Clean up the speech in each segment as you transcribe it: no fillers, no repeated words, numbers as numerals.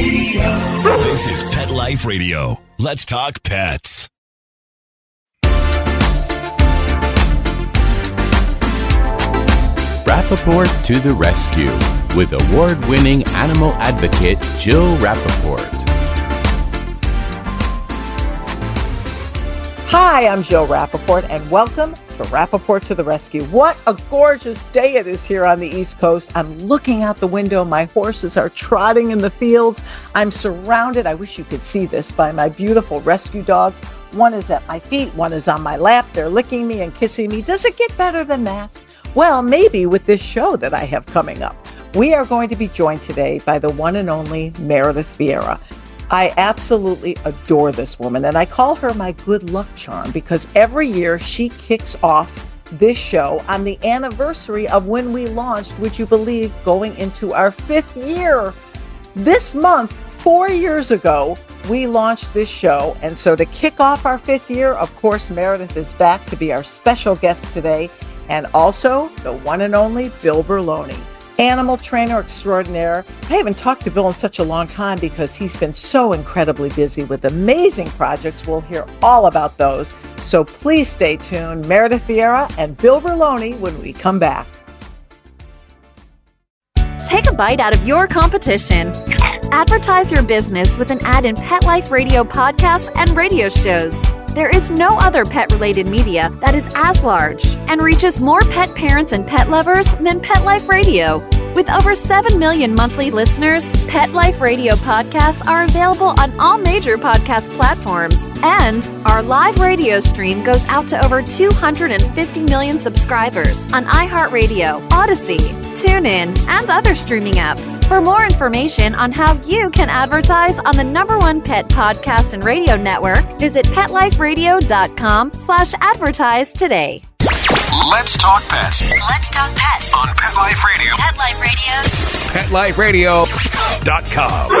This is Pet Life Radio. Let's talk pets. Rappaport to the rescue with award-winning animal advocate Jill Rappaport. Hi, I'm Jill Rappaport, and welcome to Rappaport to the Rescue. What a gorgeous day it is here on the East Coast. I'm looking out the window. My horses are trotting in the fields. I'm surrounded, I wish you could see this, by my beautiful rescue dogs. One is at my feet, one is on my lap. They're licking me and kissing me. Does it get better than that? Well, maybe with this show that I have coming up. We are going to be joined today by the one and only Meredith Vieira. I absolutely adore this woman, and I call her my good luck charm because every year she kicks off this show on the anniversary of when we launched, would you believe, going into our 5th year. This month, 4 years ago, we launched this show, and so to kick off our 5th year, of course, Meredith is back to be our special guest today, and also the one and only Bill Berloni, animal trainer extraordinaire. I haven't talked to Bill in such a long time because he's been so incredibly busy with amazing projects. We'll hear all about those. So please stay tuned. Meredith Vieira and Bill Berloni when we come back. Take a bite out of your competition. Advertise your business with an ad in Pet Life Radio podcasts and radio shows. There is no other pet-related media that is as large and reaches more pet parents and pet lovers than Pet Life Radio. With over 7 million monthly listeners, Pet Life Radio podcasts are available on all major podcast platforms. And our live radio stream goes out to over 250 million subscribers on iHeartRadio, Odyssey, TuneIn, and other streaming apps. For more information on how you can advertise on the #1 pet podcast and radio network, visit PetLifeRadio.com/advertise today. Let's talk pets. Let's talk pets On Pet Life Radio. Pet Life Radio. PetLifeRadio.com.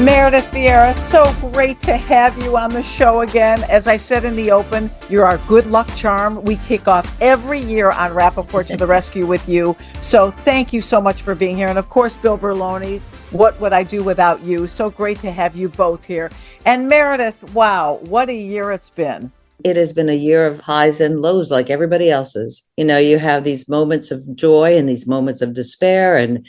Meredith Vieira, so great to have you on the show again. As I said in the open, you're our good luck charm. We kick off every year on Rappaport to the Rescue with you. So thank you so much for being here. And of course, Bill Berloni, what would I do without you? So great to have you both here. And Meredith, wow, what a year it's been. It has been a year of highs and lows like everybody else's. You know, you have these moments of joy and these moments of despair and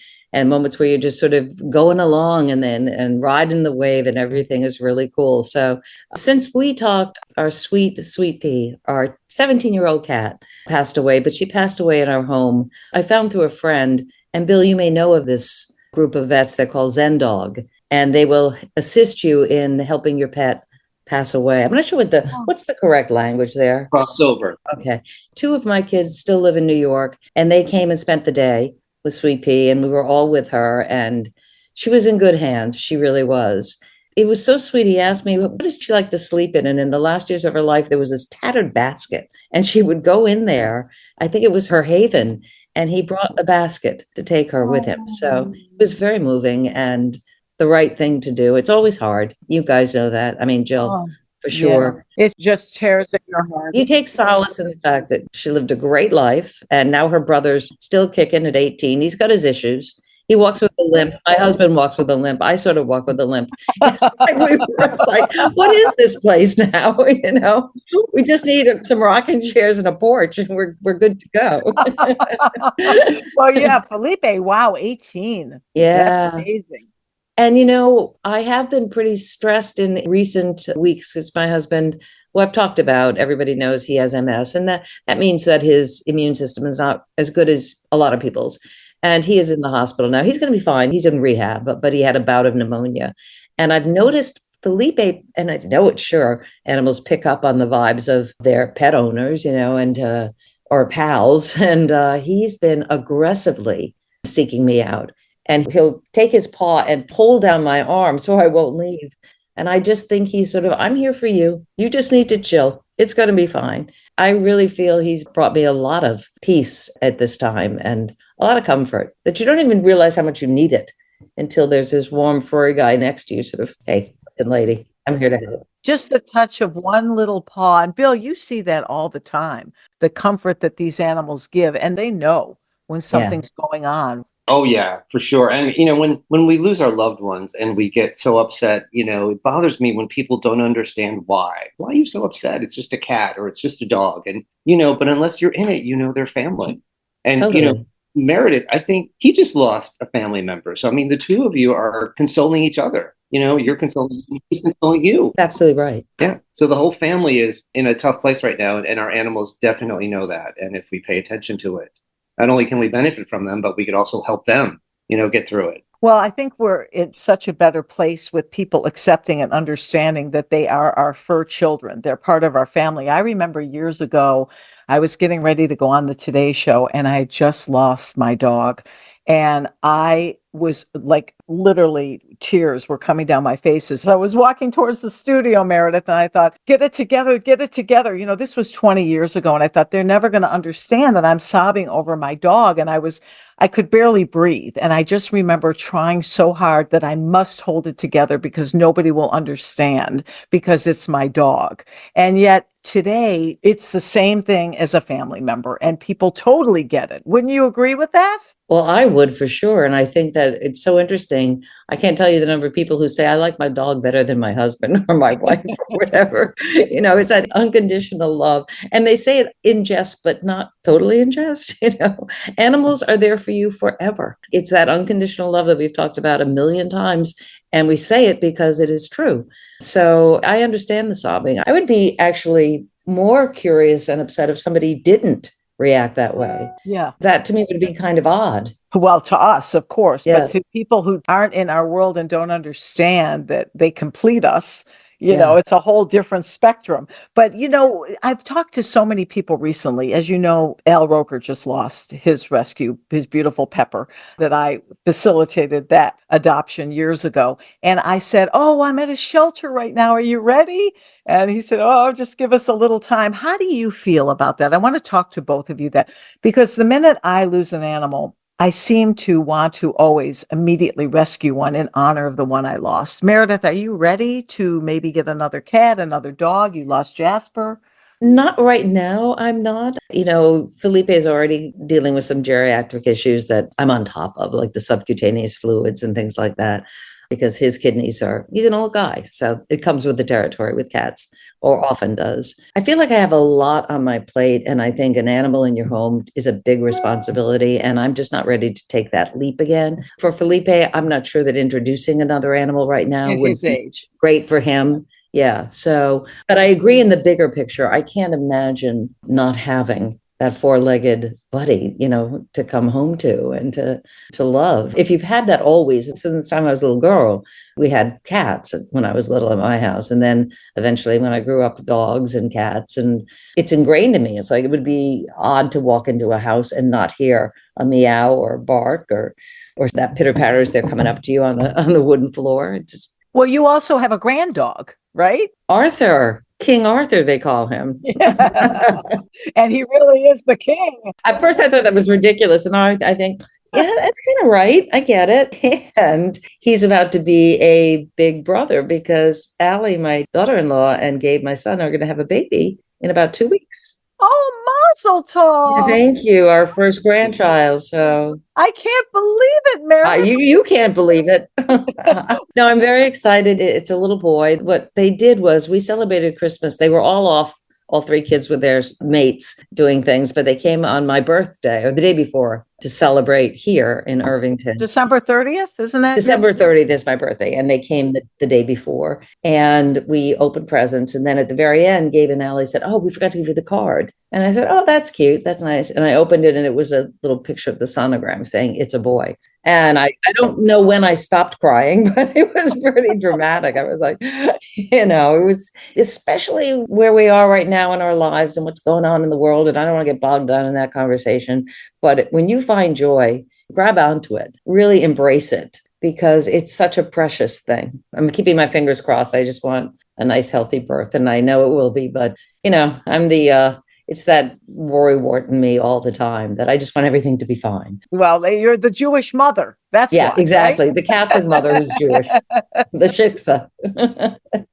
moments where you're just sort of going along and riding the wave and everything is really cool. So since we talked, our sweet Pea, our 17-year-old cat passed away, but she passed away in our home. I found through a friend, and Bill, you may know of this group of vets they're called Zen Dog, and they will assist you in helping your pet pass away. I'm not sure what's the correct language there. Crossover. Okay. 2 of my kids still live in New York, and they came and spent the day with Sweet Pea, and we were all with her, and she was in good hands. She really was. It was so sweet. He asked me, what does she like to sleep in? And in the last years of her life, there was this tattered basket, and she would go in there. I think it was her haven, and he brought the basket to take her with him. So it was very moving and the right thing to do. It's always hard. You guys know that. I mean, Jill, for sure. Yeah. It just tears at your heart. You take solace in the fact that she lived a great life, and now her brother's still kicking at 18. He's got his issues. He walks with a limp. My husband walks with a limp. I sort of walk with a limp. It's like, what is this place now? You know, we just need some rocking chairs and a porch, and we're good to go. Well, yeah, Felipe, wow, 18. Yeah. That's amazing. And, you know, I have been pretty stressed in recent weeks because my husband, who I've talked about, everybody knows he has MS. And that means that his immune system is not as good as a lot of people's. And he is in the hospital now. He's going to be fine. He's in rehab, but he had a bout of pneumonia. And I've noticed Felipe, and I know it's sure, animals pick up on the vibes of their pet owners, you know, and or pals. And he's been aggressively seeking me out. And he'll take his paw and pull down my arm so I won't leave. And I just think he's sort of, I'm here for you. You just need to chill. It's going to be fine. I really feel he's brought me a lot of peace at this time and a lot of comfort that you don't even realize how much you need it until there's this warm, furry guy next to you sort of, hey, lady, I'm here to help. Just the touch of one little paw. And Bill, you see that all the time, the comfort that these animals give. And they know when Yeah. something's going on. Oh yeah, for sure. And when we lose our loved ones and we get so upset, it bothers me when people don't understand why. Why are you so upset? It's just a cat or it's just a dog. And but unless you're in it, they're family. And Totally. Meredith, I think he just lost a family member. So I mean, the two of you are consoling each other. You're consoling him, he's consoling you. Absolutely right. Yeah. So the whole family is in a tough place right now, and our animals definitely know that. And if we pay attention to it, not only can we benefit from them, but we could also help them, get through it. Well, I think we're in such a better place with people accepting and understanding that they are our fur children. They're part of our family. I remember years ago, I was getting ready to go on the Today Show and I had just lost my dog. And I was like, literally tears were coming down my faces. I was walking towards the studio, Meredith, and I thought, get it together, get it together. This was 20 years ago. And I thought, they're never going to understand that I'm sobbing over my dog. And I could barely breathe. And I just remember trying so hard that I must hold it together because nobody will understand because it's my dog. And yet today it's the same thing as a family member and people totally get it. Wouldn't you agree with that? Well, I would for sure. And I think that it's so interesting. I can't tell you the number of people who say, I like my dog better than my husband or my wife or whatever. It's that unconditional love. And they say it in jest, but not totally in jest. Animals are there for you forever. It's that unconditional love that we've talked about a million times. And we say it because it is true. So I understand the sobbing. I would be actually more curious and upset if somebody didn't react that way. Yeah. That to me would be kind of odd. Well, to us, of course, Yeah. but to people who aren't in our world and don't understand that they complete us, Yeah. it's a whole different spectrum. But, I've talked to so many people recently. As you know, Al Roker just lost his rescue, his beautiful Pepper, that I facilitated that adoption years ago. And I said, oh, I'm at a shelter right now. Are you ready? And he said, oh, just give us a little time. How do you feel about that? I want to talk to both of you because the minute I lose an animal, I seem to want to always immediately rescue one in honor of the one I lost. Meredith, are you ready to maybe get another cat, another dog? You lost Jasper. Not right now, I'm not. Felipe is already dealing with some geriatric issues that I'm on top of, like the subcutaneous fluids and things like that, because his kidneys he's an old guy. So it comes with the territory with cats, or often does. I feel like I have a lot on my plate, and I think an animal in your home is a big responsibility, and I'm just not ready to take that leap again. For Felipe, I'm not sure that introducing another animal right now At would his be age. great for him. Yeah. So, but I agree in the bigger picture. I can't imagine not having that four-legged buddy, to come home to and to love. If you've had that always, since the time I was a little girl, we had cats when I was little at my house. And then eventually when I grew up, dogs and cats, and it's ingrained in me. It's like, it would be odd to walk into a house and not hear a meow or bark or that pitter patter as they're coming up to you on the wooden floor. It's just, Well, you also have a grand dog, right? Arthur, King Arthur, they call him. Yeah. And he really is the king. At first, I thought that was ridiculous. And now I think, yeah, that's kind of right. I get it. And he's about to be a big brother because Allie, my daughter-in-law, and Gabe, my son, are going to have a baby in about 2 weeks. Oh, mazel tov. Yeah, thank you. Our first grandchild. So I can't believe it, Meredith. you can't believe it. No, I'm very excited. It's a little boy. What they did was we celebrated Christmas. They were all off, all three kids with their mates doing things, but they came on my birthday or the day before to celebrate here in Irvington. December 30th, isn't that? December 30th is my birthday, and they came the day before, and we opened presents. And then at the very end, Gabe and Allie said, oh, we forgot to give you the card. And I said, oh, that's cute. That's nice. And I opened it, and it was a little picture of the sonogram saying it's a boy. And I don't know when I stopped crying, but it was pretty dramatic. I was like, it was especially where we are right now in our lives and what's going on in the world. And I don't want to get bogged down in that conversation. But when you find joy, grab onto it, really embrace it, because it's such a precious thing. I'm keeping my fingers crossed. I just want a nice, healthy birth, and I know it will be. But, I'm the it's that Rory Wart in me all the time that I just want everything to be fine. Well, you're the Jewish mother. That's Yeah, why, exactly. right? The Catholic mother who's Jewish, the shiksa.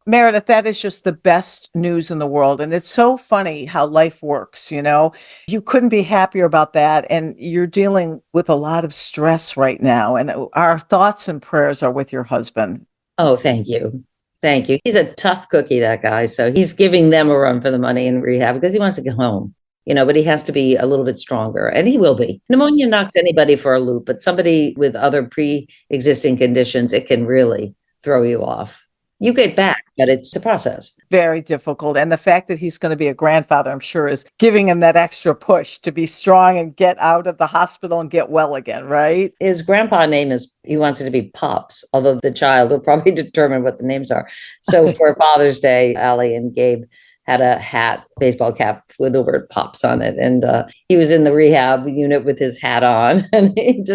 Meredith, that is just the best news in the world. And it's so funny how life works, you know? You couldn't be happier about that. And you're dealing with a lot of stress right now. And our thoughts and prayers are with your husband. Oh, thank you. Thank you. He's a tough cookie, that guy. So he's giving them a run for the money in rehab because he wants to get home, but he has to be a little bit stronger, and he will be. Pneumonia knocks anybody for a loop, but somebody with other pre-existing conditions, it can really throw you off. You get back, but it's a process. Very difficult. And the fact that he's going to be a grandfather, I'm sure, is giving him that extra push to be strong and get out of the hospital and get well again, right? His grandpa name he wants it to be Pops, although the child will probably determine what the names are. So for Father's Day, Allie and Gabe had a baseball cap with the word Pops on it. And he was in the rehab unit with his hat on. And it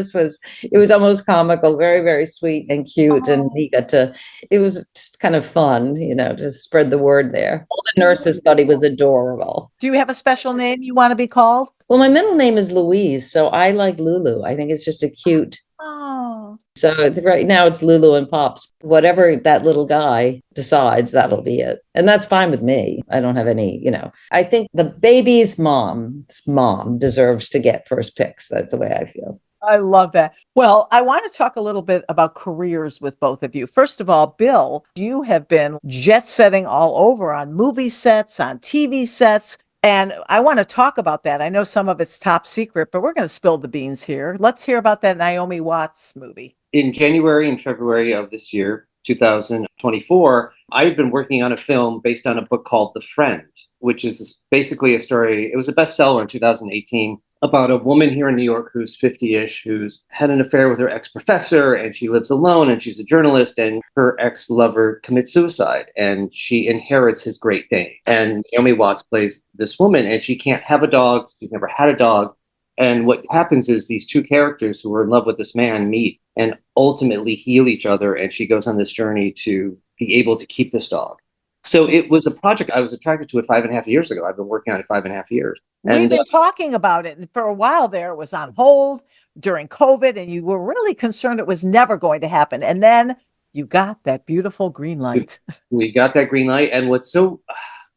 was almost comical, very, very sweet and cute. And it was just kind of fun, to spread the word there. All the nurses thought he was adorable. Do you have a special name you want to be called? Well, my middle name is Louise, so I like Lulu. I think it's just a cute. Oh. So right now it's Lulu and Pops. Whatever that little guy decides, that'll be it. And that's fine with me. I don't have any, I think the baby's mom's mom deserves to get first picks. That's the way I feel. I love that. Well, I want to talk a little bit about careers with both of you. First of all, Bill, you have been jet setting all over on movie sets, on TV sets. And I want to talk about that. I know some of it's top secret, but we're going to spill the beans here. Let's hear about that Naomi Watts movie. In January and February of this year, 2024, I had been working on a film based on a book called The Friend, which is basically a story. It was a bestseller in 2018 about a woman here in New York who's 50-ish, who's had an affair with her ex-professor, and she lives alone, and she's a journalist, and her ex-lover commits suicide, and she inherits his Great Dane. And Naomi Watts plays this woman, and she can't have a dog. She's never had a dog. And what happens is these two characters who are in love with this man meet and ultimately heal each other, and she goes on this journey to be able to keep this dog. So it was a project I was attracted to it 5.5 years ago. I've been working on it 5.5 years. We've been talking about it, and for a while there, it was on hold during COVID, and you were really concerned it was never going to happen. And then you got that beautiful green light. We got that green light. And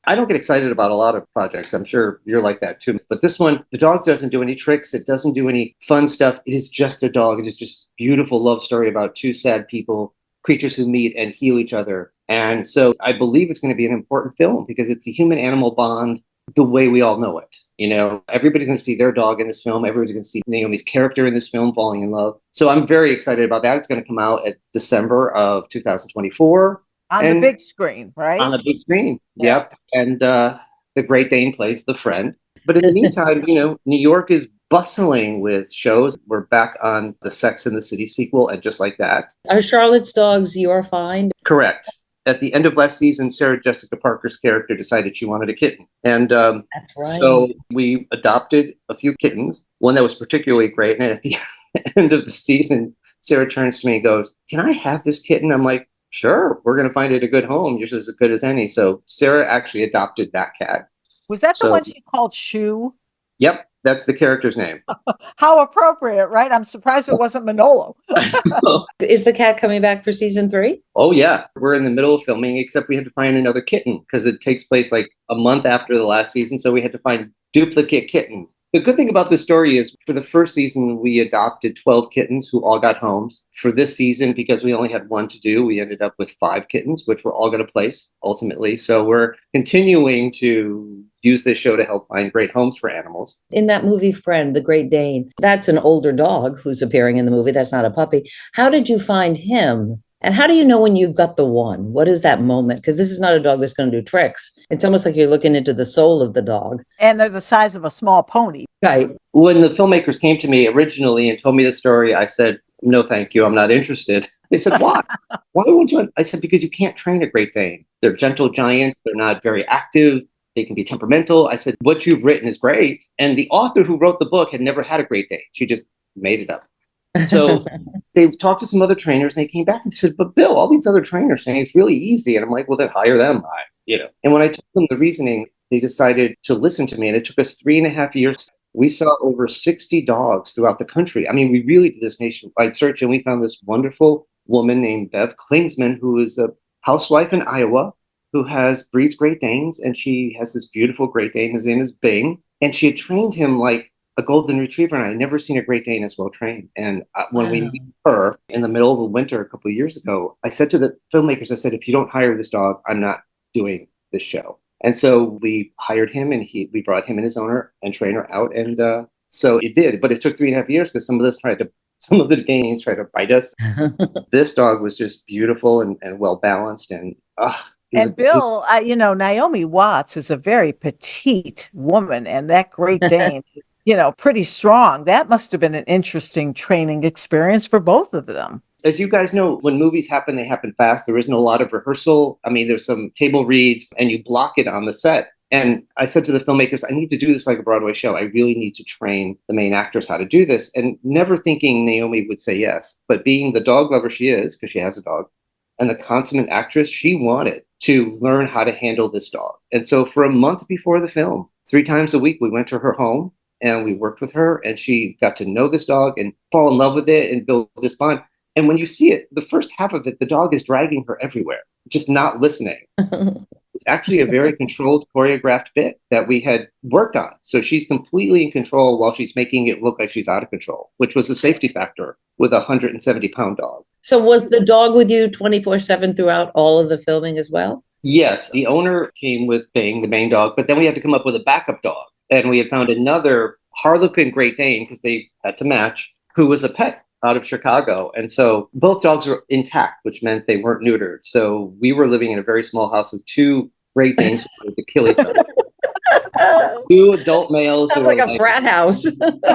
I don't get excited about a lot of projects. I'm sure you're like that too. But this one, the dog doesn't do any tricks. It doesn't do any fun stuff. It is just a dog. It is just a beautiful love story about two sad people, creatures who meet and heal each other. And so I believe it's going to be an important film because it's the human-animal bond the way we all know it. Everybody's going to see their dog in this film. Everybody's going to see Naomi's character in this film falling in love. So I'm very excited about that. It's going to come out at December of 2024. On the big screen, right? On the big screen, yeah. Yep. And the Great Dane plays the friend. But in the meantime, New York is bustling with shows. We're back on the Sex and the City sequel, and just like that. Are Charlotte's dogs your find? Correct. At the end of last season, Sarah Jessica Parker's character decided she wanted a kitten. And that's right. So we adopted a few kittens, one that was particularly great. And at the end of the season, Sarah turns to me and goes, "Can I have this kitten?" I'm like, "Sure, we're going to find it a good home, just as good as any." So Sarah actually adopted that cat. Was that the one she called Shoe? Yep, that's the character's name. How appropriate, right? I'm surprised it wasn't Manolo. Is the cat coming back for season 3? Oh, yeah. We're in the middle of filming, except we had to find another kitten because it takes place like a month after the last season. So we had to find duplicate kittens. The good thing about this story is for the first season, we adopted 12 kittens who all got homes. For this season, because we only had one to do, we ended up with 5 kittens, which we're all going to place ultimately. So we're continuing to use this show to help find great homes for animals. In that movie Friend, the Great Dane, that's an older dog who's appearing in the movie. That's not a puppy. How did you find him? And how do you know when you've got the one? What is that moment? Because this is not a dog that's going to do tricks. It's almost like you're looking into the soul of the dog. And they're the size of a small pony. Right. When the filmmakers came to me originally and told me the story, I said, "No, thank you. I'm not interested." They said, "Why? Why won't you?" I said, "Because you can't train a Great Dane. They're gentle giants. They're not very active. They can be temperamental." I said, "What you've written is great." And the author who wrote the book had never had a Great Dane. She just made it up. So they talked to some other trainers and they came back and said, "But Bill, all these other trainers saying it's really easy." And I'm like, "Well, then hire them." And when I told them the reasoning, they decided to listen to me. And it took us 3.5 years. We saw over 60 dogs throughout the country. I mean, we really did this nationwide search, and we found this wonderful woman named Bev Klingsman, who is a housewife in Iowa, who breeds Great Danes, and she has this beautiful Great Dane. His name is Bing, and she had trained him like a golden retriever, and I had never seen a Great Dane as well trained. And when we met her in the middle of the winter a couple of years ago, I said to the filmmakers, I said, if you don't hire this dog, I'm not doing this show. And so we hired him, and we brought him and his owner and trainer out, and so it did. But it took 3.5 years because some of the Danes tried to bite us. This dog was just beautiful and well balanced, and Bill, Naomi Watts is a very petite woman, and that Great Dane, pretty strong. That must have been an interesting training experience for both of them. As you guys know, when movies happen, they happen fast. There isn't a lot of rehearsal. I mean, there's some table reads, and you block it on the set. And I said to the filmmakers, I need to do this like a Broadway show. I really need to train the main actors how to do this. And never thinking Naomi would say yes, but being the dog lover she is, because she has a dog, and the consummate actress, she wanted to learn how to handle this dog. And so for a month before the film, 3 times a week, we went to her home and we worked with her, and she got to know this dog and fall in love with it and build this bond. And when you see it, the first half of it, the dog is dragging her everywhere, just not listening. It's actually a very controlled, choreographed bit that we had worked on. So she's completely in control while she's making it look like she's out of control, which was a safety factor with a 170-pound dog. So was the dog with you 24/7 throughout all of the filming as well? Yes. The owner came with Bing, the main dog, but then we had to come up with a backup dog. And we had found another Harlequin Great Dane, because they had to match, who was a pet out of Chicago. And so both dogs were intact, which meant they weren't neutered. So we were living in a very small house with 2 Great Danes who wanted to kill each other. 2 adult males. Sounds like a frat house.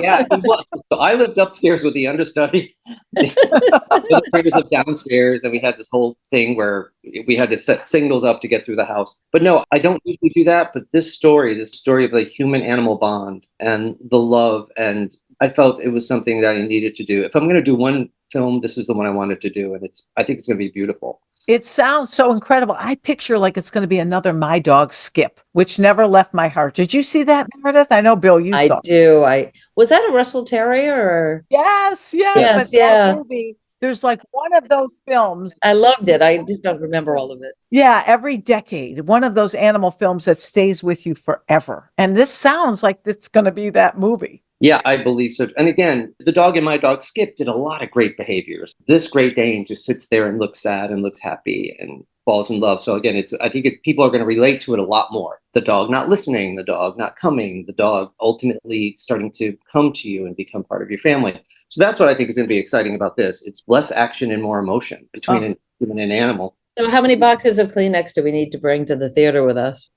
Yeah, it was. So I lived upstairs with the understudy. The trainers lived downstairs, and we had this whole thing where we had to set signals up to get through the house. But no, I don't usually do that. But this story of the human-animal bond and the love, and I felt it was something that I needed to do. If I'm going to do one film, this is the one I wanted to do, and I think it's going to be beautiful. It sounds so incredible. I picture like it's going to be another My Dog Skip, which never left my heart. Did you see that, Meredith? I know, Bill, you saw. I do. Was that a Russell Terrier or? Yes. Yes, but that movie, there's like one of those films. I loved it. I just don't remember all of it. Yeah, every decade, one of those animal films that stays with you forever. And this sounds like it's going to be that movie. Yeah, I believe so. And again, the dog in My Dog Skip did a lot of great behaviors. This Great Dane just sits there and looks sad and looks happy and falls in love. So again, I think people are going to relate to it a lot more. The dog not listening, the dog not coming, the dog ultimately starting to come to you and become part of your family. So that's what I think is going to be exciting about this. It's less action and more emotion between an human and animal. So how many boxes of Kleenex do we need to bring to the theater with us?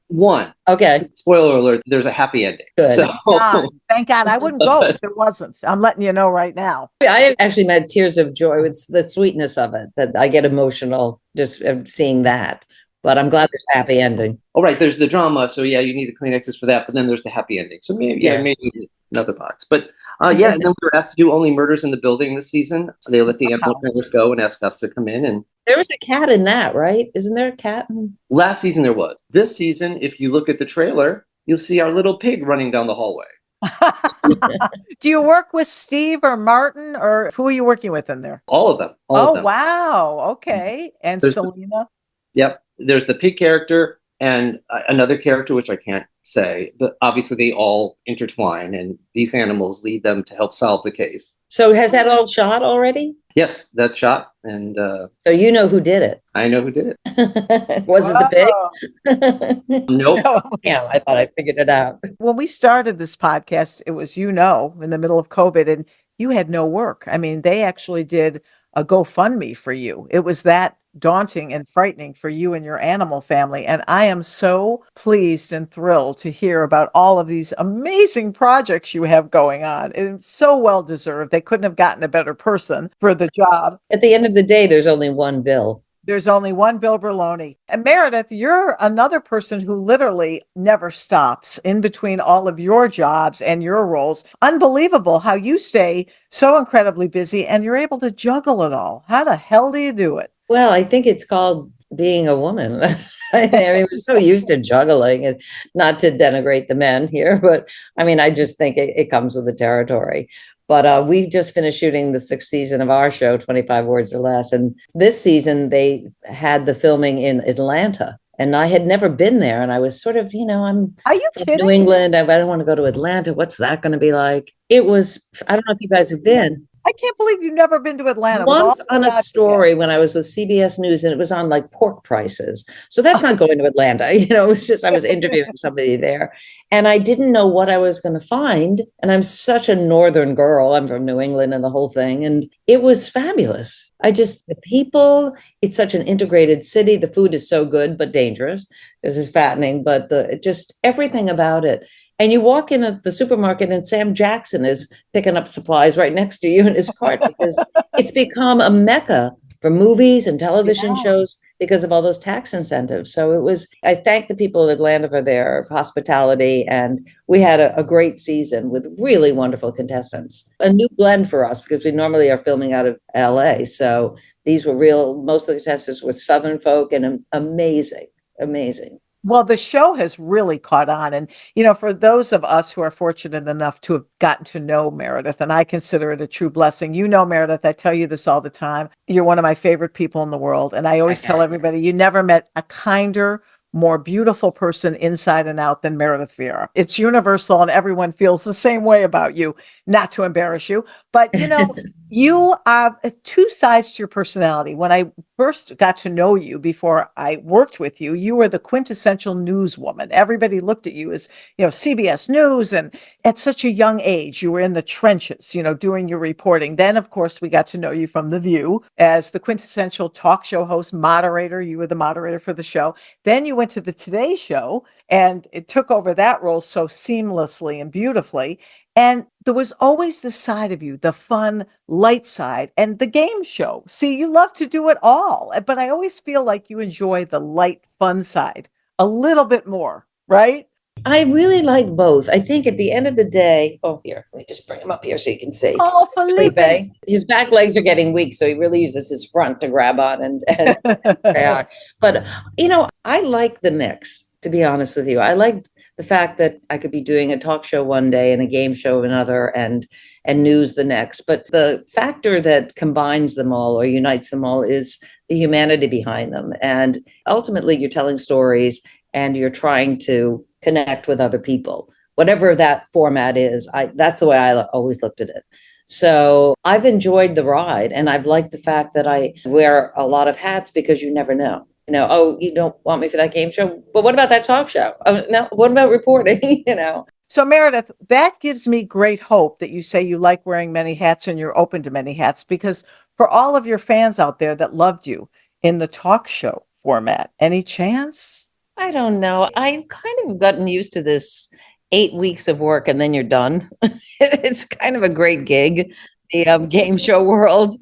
1. Okay. Spoiler alert, there's a happy ending. Good. So, Thank God. I wouldn't go if there wasn't. I'm letting you know right now. I actually had tears of joy with the sweetness of it, that I get emotional just seeing that. But I'm glad there's a happy ending. Oh, right. There's the drama. So yeah, you need the Kleenexes for that. But then there's the happy ending. So maybe another box. But and then we were asked to do only murders in the building this season. They let the animal trainers go and asked us to come in. And there was a cat in that, right? Isn't there a cat? Last season there was. This season, if you look at the trailer, you'll see our little pig running down the hallway. Do you work with Steve or Martin, or who are you working with in there? All of them. All of them. Wow. Okay. And there's Selena? Yep. There's the pig character and another character, which I can't say, but obviously they all intertwine, and these animals lead them to help solve the case. So has that all shot already? Yes, that's shot. And so you know who did it? I know who did it. Was it the pig? Nope. No. Yeah, I thought I figured it out. When we started this podcast, it was, in the middle of COVID, and you had no work. I mean, they actually did a GoFundMe for you. It was that daunting and frightening for you and your animal family. And I am so pleased and thrilled to hear about all of these amazing projects you have going on. It's so well deserved. They couldn't have gotten a better person for the job. At the end of the day, there's only one Bill. There's only one Bill Berloni. And Meredith, you're another person who literally never stops in between all of your jobs and your roles. Unbelievable how you stay so incredibly busy and you're able to juggle it all. How the hell do you do it? Well, I think it's called being a woman. I mean, we're so used to juggling, and not to denigrate the men here, but I mean, I just think it comes with the territory. But we just finished shooting the 6th season of our show, 25 Words or Less. And this season, they had the filming in Atlanta. And I had never been there. And I was sort of, I'm Are you from kidding? New England. I don't want to go to Atlanta. What's that going to be like? It was, I don't know if you guys have been. I can't believe you've never been to Atlanta. Once on a story when I was with CBS News, and it was on like pork prices. So that's not going to Atlanta. It was just, I was interviewing somebody there, and I didn't know what I was going to find. And I'm such a Northern girl. I'm from New England and the whole thing. And it was fabulous. The people, it's such an integrated city. The food is so good, but dangerous. This is fattening, but just everything about it. And you walk in at the supermarket and Sam Jackson is picking up supplies right next to you in his cart, because it's become a mecca for movies and television shows because of all those tax incentives. So I thank the people of Atlanta for their hospitality. And we had a great season with really wonderful contestants. A new blend for us, because we normally are filming out of LA. So these were most of the contestants were Southern folk, and amazing, amazing. Well, the show has really caught on. And, for those of us who are fortunate enough to have gotten to know Meredith, and I consider it a true blessing. Meredith, I tell you this all the time. You're one of my favorite people in the world. And I always tell everybody, you never met a kinder, more beautiful person inside and out than Meredith Vieira. It's universal, and everyone feels the same way about you, not to embarrass you. But, you have two sides to your personality. When I first got to know you, before I worked with you, you were the quintessential newswoman. Everybody looked at you as, CBS News. And at such a young age, you were in the trenches, doing your reporting. Then, of course, we got to know you from The View as the quintessential talk show host, moderator. You were the moderator for the show. Then you went to the Today Show, and it took over that role so seamlessly and beautifully. And there was always the side of you, the fun, light side, and the game show. See, you love to do it all, but I always feel like you enjoy the light, fun side a little bit more, right? I really like both. I think at the end of the day, here, let me just bring him up here so you can see. Oh, Felipe. His back legs are getting weak, so he really uses his front to grab on and But, I like the mix, to be honest with you. I like the fact that I could be doing a talk show one day and a game show another, and news the next. But the factor that combines them all or unites them all is the humanity behind them. And ultimately, you're telling stories and you're trying to connect with other people, whatever that format is. That's the way I always looked at it. So I've enjoyed the ride, and I've liked the fact that I wear a lot of hats, because you never know. You don't want me for that game show, but what about that talk show? Oh, no, what about reporting? So Meredith, that gives me great hope that you say you like wearing many hats and you're open to many hats, because for all of your fans out there that loved you in the talk show format, any chance? I don't know. I've kind of gotten used to this 8 weeks of work and then you're done. It's kind of a great gig, the game show world.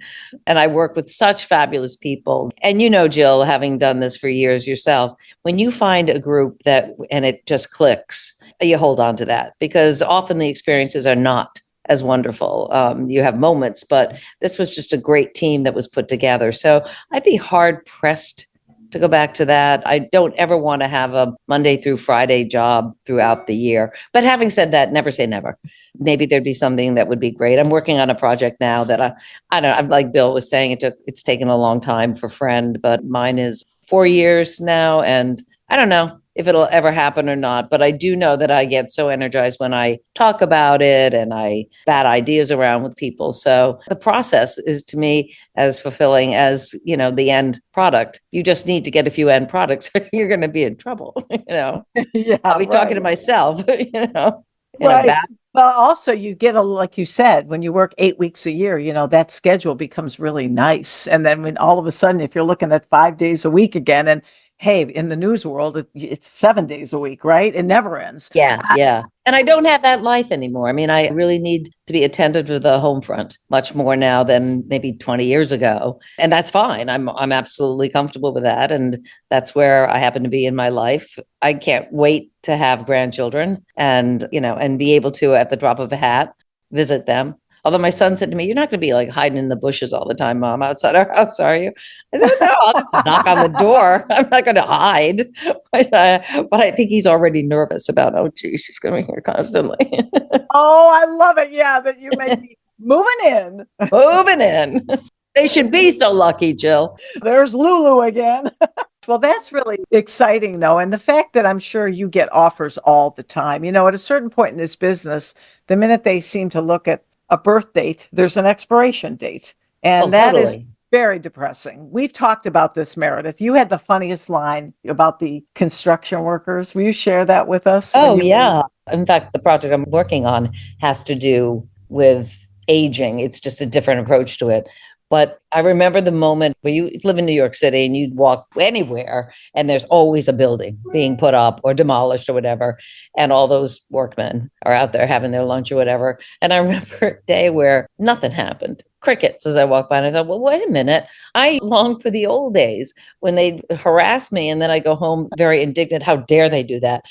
And I work with such fabulous people. And Jill, having done this for years yourself, when you find a group and it just clicks, you hold on to that, because often the experiences are not as wonderful. You have moments, but this was just a great team that was put together. So I'd be hard pressed to go back to that. I don't ever want to have a Monday through Friday job throughout the year. But having said that, never say never. Maybe there'd be something that would be great. I'm working on a project now that I don't know, I'm like Bill was saying, it's taken a long time for Friend, but mine is 4 years now. And I don't know if it'll ever happen or not, but I do know that I get so energized when I talk about it and I bat ideas around with people. So the process is, to me, as fulfilling as, the end product. You just need to get a few end products or you're going to be in trouble, Yeah, I'll be talking to myself, Right. Well, also you get like you said, when you work 8 weeks a year, that schedule becomes really nice. And then when all of a sudden, if you're looking at 5 days a week again, and hey, in the news world, it's 7 days a week, right? It never ends. Yeah. And I don't have that life anymore. I mean, I really need to be attentive to the home front much more now than maybe 20 years ago. And that's fine. I'm absolutely comfortable with that. And that's where I happen to be in my life. I can't wait to have grandchildren and be able to, at the drop of a hat, visit them. Although my son said to me, "You're not going to be like hiding in the bushes all the time, Mom, outside our house, are you?" I said, "No, I'll just knock on the door. I'm not going to hide." But I think he's already nervous about, oh, geez, she's going to be here constantly. Oh, I love it. Yeah, that you may be moving in. Moving in. They should be so lucky, Jill. There's Lulu again. Well, that's really exciting, though. And the fact that I'm sure you get offers all the time. At a certain point in this business, the minute they seem to look at a birth date, there's an expiration date. And that is very depressing. We've talked about this, Meredith. You had the funniest line about the construction workers. Will you share that with us? Oh, yeah. In fact, the project I'm working on has to do with aging. It's just a different approach to it. But I remember the moment where you live in New York City and you'd walk anywhere and there's always a building being put up or demolished or whatever. And all those workmen are out there having their lunch or whatever. And I remember a day where nothing happened. Crickets as I walked by, and I thought, well, wait a minute. I long for the old days when they'd harass me and then I go home very indignant. How dare they do that?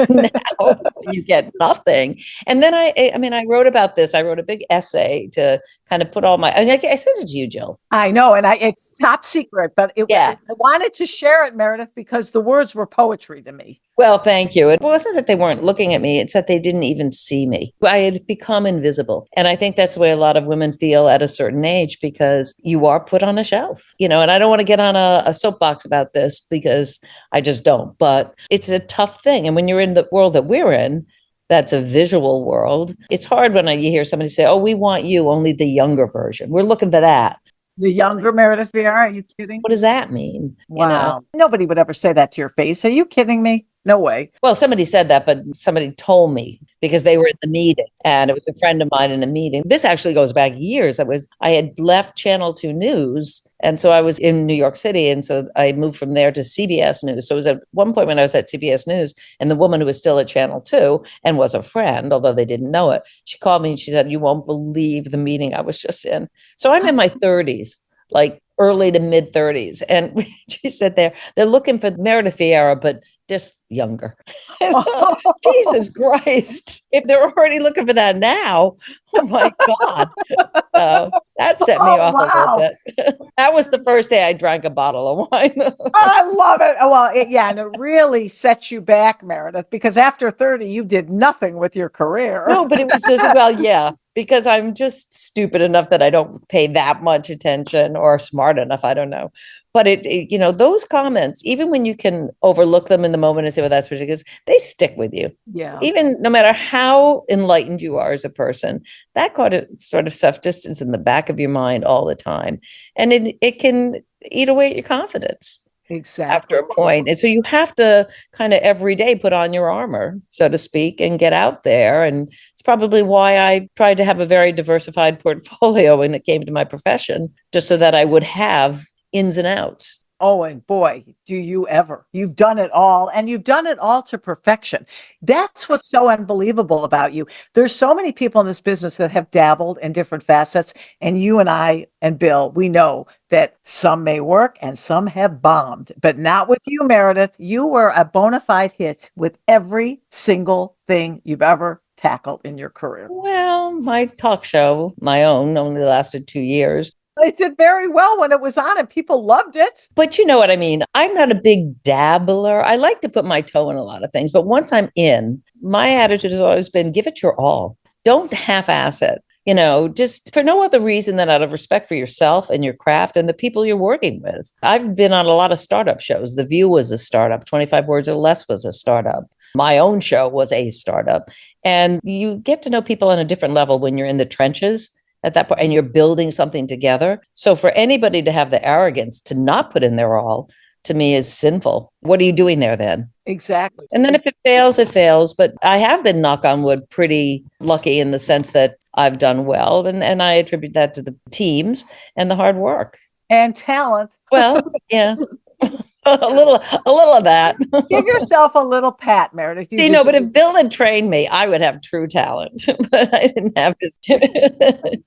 Now you get nothing. And then I wrote about this. I wrote a big essay to kind of put all my, I sent it to you, Jill. I know. And it's top secret, but I wanted to share it, Meredith, because the words were poetry to me. Well, thank you. It wasn't that they weren't looking at me. It's that they didn't even see me. I had become invisible. And I think that's the way a lot of women feel at a certain age, because you are put on a shelf, and I don't want to get on a soapbox about this because I just don't, but it's a tough thing. And when you're in the world that we're in, that's a visual world. It's hard when you hear somebody say, oh, we want you, only the younger version. We're looking for that. The younger Meredith Vieira? Are you kidding? What does that mean? Wow. Nobody would ever say that to your face. Are you kidding me? No way. Well, somebody said that, but somebody told me because they were in the meeting and it was a friend of mine in a meeting. This actually goes back years. I had left Channel 2 News. And so I was in New York City. And so I moved from there to CBS News. So it was at one point when I was at CBS News, and the woman who was still at Channel 2 and was a friend, although they didn't know it, she called me and she said, you won't believe the meeting I was just in. So I'm in my 30s, like early to mid 30s. And she said they're looking for Meredith Vieira, but just younger. Jesus Christ. If they're already looking for that now, oh my God. So that set me off a little bit. That was the first day I drank a bottle of wine. I love it. Well, and it really sets you back, Meredith, because after 30, you did nothing with your career. No, but it was just, because I'm just stupid enough that I don't pay that much attention, or smart enough, I don't know. But those comments, even when you can overlook them in the moment and say, well, that's ridiculous, they stick with you. Yeah. Even no matter how enlightened you are as a person, that kind of sort of self-distance in the back of your mind all the time. And it can eat away at your confidence. Exactly. After a point. And so you have to kind of every day put on your armor, so to speak, and get out there. And it's probably why I tried to have a very diversified portfolio when it came to my profession, just so that I would have ins and outs. Oh, and boy, do you ever. You've done it all, and you've done it all to perfection. That's what's so unbelievable about you. There's so many people in this business that have dabbled in different facets, and you and I and Bill, we know that some may work and some have bombed, but not with you, Meredith. You were a bona fide hit with every single thing you've ever tackled in your career. Well, my talk show, my own, only lasted 2 years. It did very well when it was on and people loved it. But you know what I mean? I'm not a big dabbler. I like to put my toe in a lot of things. But once I'm in, my attitude has always been, give it your all. Don't half-ass it. Just for no other reason than out of respect for yourself and your craft and the people you're working with. I've been on a lot of startup shows. The View was a startup. 25 Words or Less was a startup. My own show was a startup. And you get to know people on a different level when you're in the trenches at that point and you're building something together. So for anybody to have the arrogance to not put in their all, to me, is sinful. What are you doing there then? Exactly. And then if it fails, it fails. But I have been, knock on wood, pretty lucky in the sense that I've done well. And I attribute that to the teams and the hard work. And talent. Well, yeah. a little of that. Give yourself a little pat, Meredith. But if Bill had trained me, I would have true talent. But I didn't have this.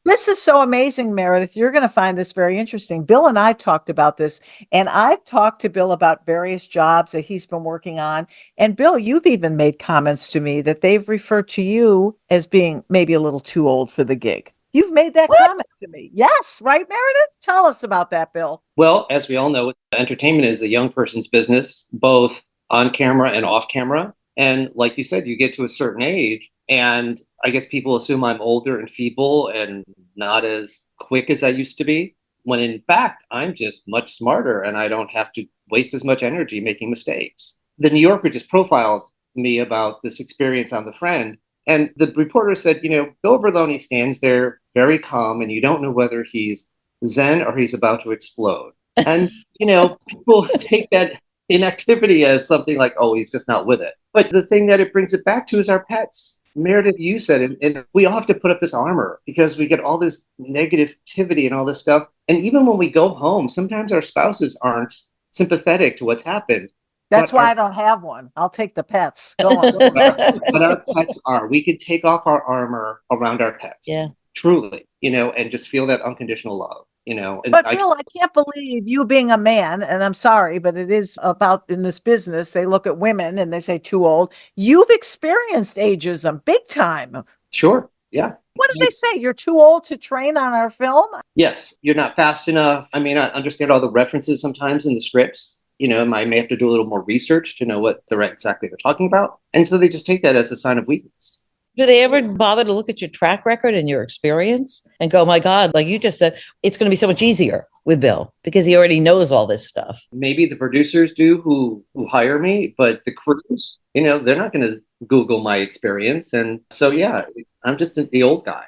This is so amazing, Meredith. You're going to find this very interesting. Bill and I talked about this, and I've talked to Bill about various jobs that he's been working on. And Bill, you've even made comments to me that they've referred to you as being maybe a little too old for the gig. You've made that What? comment to me. Yes, right, Meredith? Tell us about that, Bill. Well, as we all know, entertainment is a young person's business, both on camera and off camera. And like you said, you get to a certain age, and I guess people assume I'm older and feeble and not as quick as I used to be, when in fact, I'm just much smarter and I don't have to waste as much energy making mistakes. The New Yorker just profiled me about this experience on The Friend. And the reporter said, Bill Berloni stands there very calm, and you don't know whether he's Zen or he's about to explode. And, people take that inactivity as something like, oh, he's just not with it. But the thing that it brings it back to is our pets. Meredith, you said it, and we all have to put up this armor because we get all this negativity and all this stuff. And even when we go home, sometimes our spouses aren't sympathetic to what's happened. That's why I don't have one. I'll take the pets. Go on. But our pets are. We could take off our armor around our pets. Yeah. Truly, and just feel that unconditional love, And But Bill, I can't believe you being a man, and I'm sorry, but it is about in this business, they look at women and they say too old. You've experienced ageism big time. Sure. Yeah. What did they say? You're too old to train on our film? Yes. You're not fast enough. I mean, I understand all the references sometimes in the scripts. I may have to do a little more research to know what exactly they're talking about. And so they just take that as a sign of weakness. Do they ever bother to look at your track record and your experience and go, my God, like you just said, it's going to be so much easier with Bill because he already knows all this stuff? Maybe the producers do who hire me, but the crews, they're not going to Google my experience. And so, yeah, I'm just the old guy.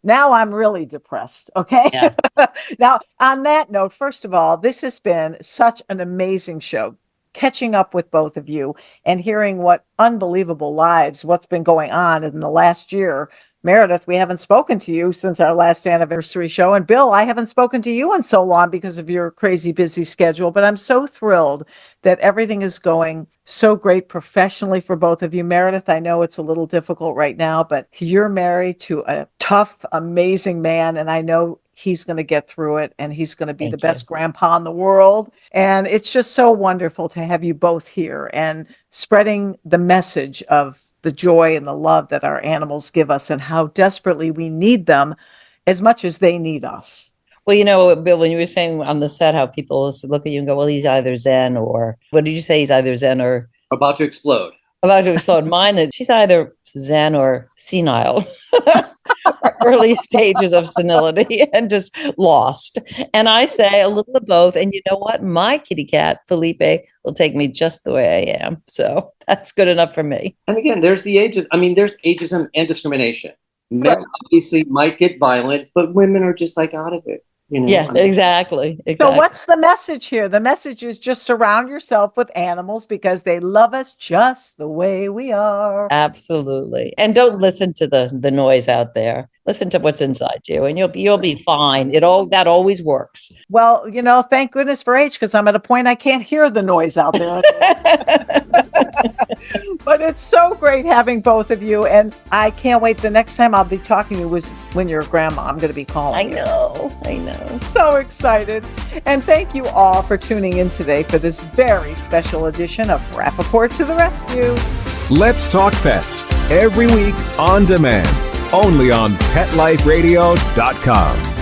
Now I'm really depressed. Okay. Yeah. Now, on that note, first of all, this has been such an amazing show. Catching up with both of you and hearing what unbelievable lives, what's been going on in the last year. Meredith, we haven't spoken to you since our last anniversary show. And Bill, I haven't spoken to you in so long because of your crazy busy schedule, but I'm so thrilled that everything is going so great professionally for both of you. Meredith, I know it's a little difficult right now, but you're married to a tough, amazing man. And I know he's going to get through it and he's going to be the best grandpa in the world. And it's just so wonderful to have you both here and spreading the message of the joy and the love that our animals give us and how desperately we need them as much as they need us. Well, Bill, when you were saying on the set how people look at you and go, well, he's either Zen or, what did you say? He's either Zen or? About to explode. About to explode. Mine is, she's either Zen or senile. Early stages of senility and just lost. And I say a little of both. And you know what? My kitty cat, Felipe, will take me just the way I am. So that's good enough for me. And again, there's the ages. I mean, there's ageism and discrimination. Men obviously might get violent, but women are just like out of it. Yeah, exactly. So what's the message here? The message is just surround yourself with animals because they love us just the way we are. Absolutely. And don't listen to the noise out there. Listen to what's inside you and you'll be fine. That always works. Well, thank goodness for age, because I'm at a point I can't hear the noise out there. But it's so great having both of you. And I can't wait. The next time I'll be talking to you was when you're a grandma. I'm going to be calling you. I know. So excited. And thank you all for tuning in today for this very special edition of Rappaport to the Rescue. Let's Talk Pets every week on demand, only on PetLifeRadio.com.